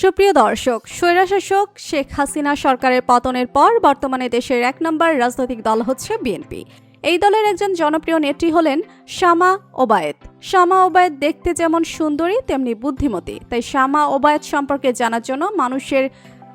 সুপ্রিয় দর্শক, স্বৈরশাসক শেখ হাসিনা সরকারের পতনের পর বর্তমানে দেশের ১ নম্বর রাজনৈতিক দল হচ্ছে বিএনপি। এই দলের একজন জনপ্রিয় নেত্রী হলেন শামা ওবায়েদ। শামা ওবায়েদ দেখতে যেমন সুন্দরী তেমনি বুদ্ধিমতী, তাই শামা ওবায়েদ সম্পর্কে জানার জন্য মানুষের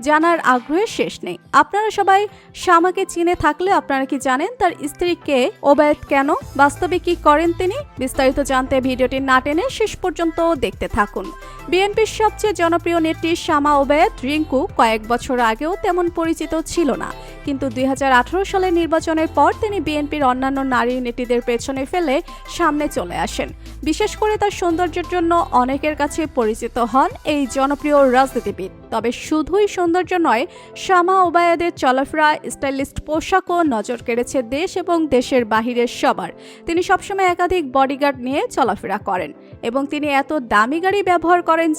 জানার আগ্রহের শেষ নেই। আপনারা সবাই শামাকে চিনে থাকলে আপনারা কি জানেন তার স্ত্রী কে, ওবায়েদ কেন, বাস্তবে কি করেন তিনি? বিস্তারিত জানতে ভিডিওটি না টেনে শেষ পর্যন্ত দেখতে থাকুন। বিএনপির সবচেয়ে জনপ্রিয় নেত্রী শামা ওবায়েদ রিঙ্কু কয়েক বছর আগেও তেমন পরিচিত ছিল না, কিন্তু ২০১৮ সালের নির্বাচনের পর তিনি বিএনপির অন্যান্য নারী নেত্রীদের পেছনে ফেলে সামনে চলে আসেন। বিশেষ করে তার সৌন্দর্যের জন্য অনেকের কাছে পরিচিত হন এই জনপ্রিয় রাজনীতিবিদ। তবে শুধুই সৌন্দর্য নয়, শামা ওবায়েদের চলাফেরা, স্টাইলিস্ট পোশাকও নজর কেড়েছে দেশ এবং দেশের বাহিরের সবার। তিনি সবসময় একাধিক বডিগার্ড নিয়ে চলাফেরা করেন এবং তিনি এত দামি গাড়ি ব্যবহার করেন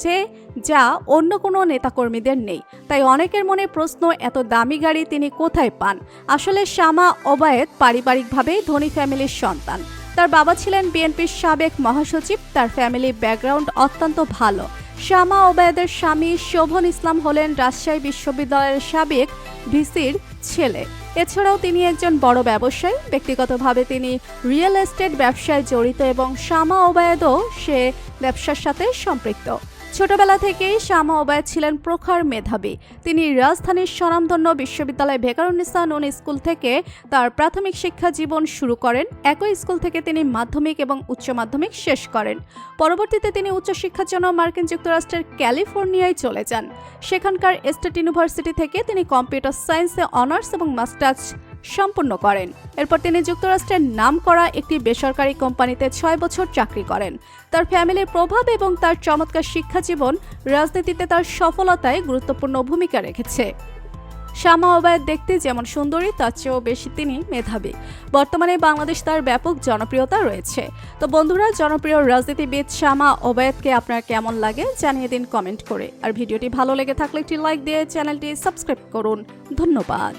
যা অন্য কোনো নেতাকর্মীদের নেই। তাই অনেকের মনে প্রশ্ন, এত দামি গাড়ি তিনি কোথায় পান? আসলে শামা ওবায়েদ পারিবারিকভাবেই ধনী ফ্যামিলির সন্তান। তার বাবা ছিলেন বিএনপির সাবেক মহাসচিব। তার ফ্যামিলি ব্যাকগ্রাউন্ড অত্যন্ত ভালো। শামা ওবায়েদের স্বামী শোভন ইসলাম হলেন রাজশাহী বিশ্ববিদ্যালয়ের সাবেক ভিসির ছেলে। এছাড়াও তিনি একজন বড় ব্যবসায়ী। ব্যক্তিগতভাবে তিনি রিয়েল এস্টেট ব্যবসায় জড়িত এবং শামা ওবায়েদও সে ব্যবসার সাথে সম্পৃক্ত। ছোটবেলা থেকেই শামা ওবায়েদ ছিলেন প্রখর মেধাবী। তিনি রাজধানীর স্বনামধন্য বিশ্ববিদ্যালয় ভেকারুন্নিসা নূন স্কুল থেকে তার প্রাথমিক শিক্ষা জীবন শুরু করেন। একই স্কুল থেকে তিনি মাধ্যমিক এবং উচ্চ মাধ্যমিক শেষ করেন। পরবর্তীতে তিনি উচ্চশিক্ষার জন্য মার্কিন যুক্তরাষ্ট্রের ক্যালিফোর্নিয়ায় চলে যান। সেখানকার স্টেট ইউনিভার্সিটি থেকে তিনি কম্পিউটার সায়েন্সে অনার্স এবং মাস্টার্স সম্পন্ন করেন। এরপর তিনি যুক্তরাষ্ট্রের নামকরা একটি বেসরকারি কোম্পানিতে ৬ বছর চাকরি করেন। তার ফ্যামিলির প্রভাব এবং তার চমৎকার শিক্ষা জীবন রাজনীতিতে তার সফলতায় গুরুত্বপূর্ণ ভূমিকা রেখেছে। শামা ওবায়েদ দেখতে যেমন সুন্দরী, তার চেয়েও বেশি তিনি মেধাবী। বর্তমানে বাংলাদেশ তার ব্যাপক জনপ্রিয়তা রয়েছে। তো বন্ধুরা, জনপ্রিয় রাজনীতিবিদ শামা ওবায়েদকে আপনার কেমন লাগে জানিয়ে দিন কমেন্ট করে। আর ভিডিওটি ভালো লেগে থাকলে একটি লাইক দিয়ে চ্যানেলটি সাবস্ক্রাইব করুন। ধন্যবাদ।